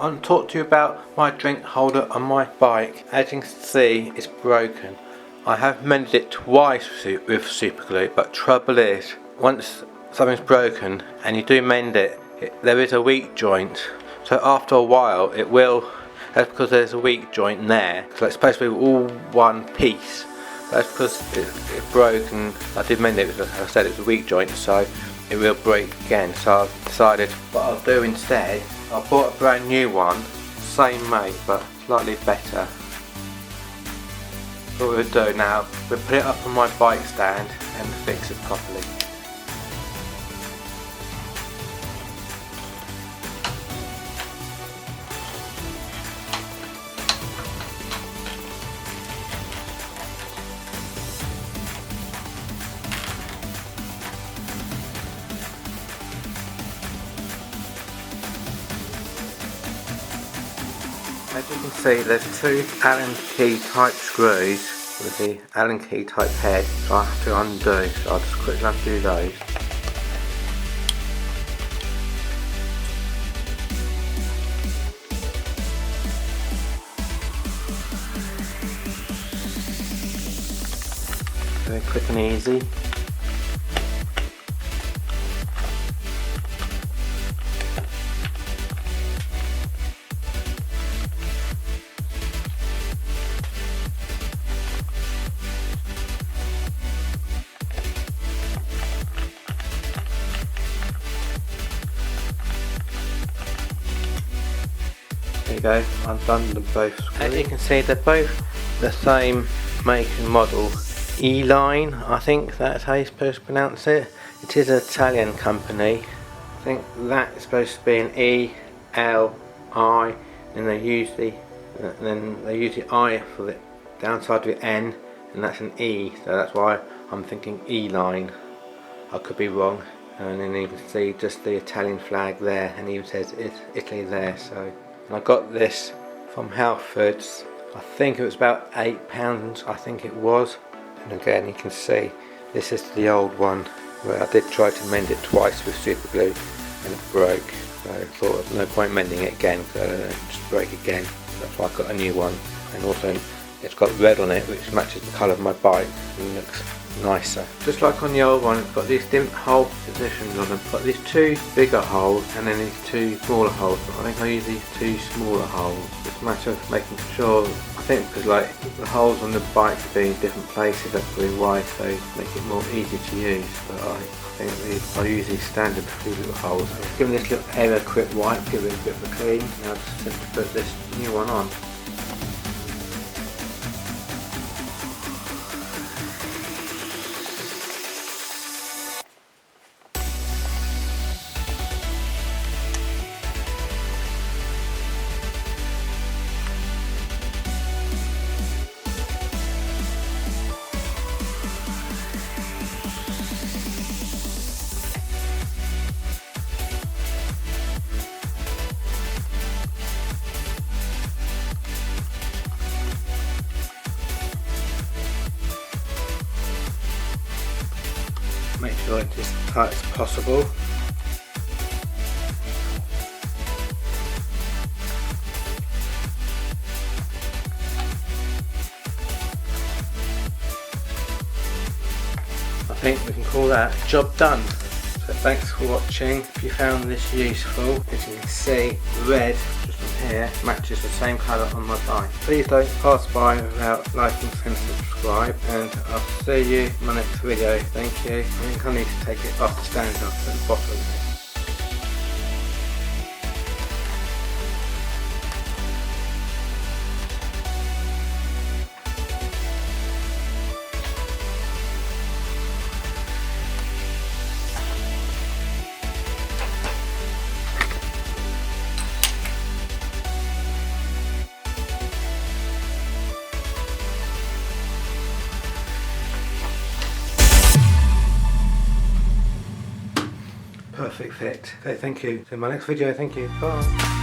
I'll talk to you about my drink holder on my bike. As you can see, it's broken. I have mended it twice with super glue, but trouble is, once something's broken and you do mend it, there is a weak joint. So after a while it will, that's because there's a weak joint there. So it's supposed to be all one piece. That's because it broke, and I did mend it because I said it's a weak joint, so it will break again. So I've decided what I'll do instead, I bought a brand new one, same make but slightly better. What we'll do now, we'll put it up on my bike stand and fix it properly. As you can see, there's two Allen key type screws with the Allen key type head, so I have to undo, so I'll just quickly undo those. Very quick and easy. There you go, I've done them both screws. As you can see, they're both the same make and model. E-Line, I think that's how you're supposed to pronounce it. It is an Italian company. I think that is supposed to be an E-L-I, and they use the I for the downside of the N, and that's an E, so that's why I'm thinking E-Line. I could be wrong. And then you can see just the Italian flag there, and it even says Italy there. So, and I got this from Halfords. I think it was about £8, I think it was. And again, you can see this is the old one where I did try to mend it twice with super glue and it broke. So I thought no point mending it again because it just break again. That's why I got a new one. And also it's got red on it, which matches the colour of my bike and looks nicer. Just like on the old one, it's got these different hole positions on them. It's got these two bigger holes and then these two smaller holes. I think I use these two smaller holes. It's a matter of making sure, I think because like the holes on the bike being in different places, that's probably why, so make it more easy to use. But I think I use these standard two little holes. I've given this little area quick wipe, give it a bit of a clean. Now just simply put this new one on. Make sure it's as tight as possible. I think we can call that job done. So thanks for watching. If you found this useful, as you can see, red just from here matches the same colour on my bike. Please don't pass by without liking and subscribe, and I'll see you in my next video. Thank you. I think I need to take it off the stand up at the bottom of it. Perfect fit. Okay, thank you. So in my next video, thank you. Bye.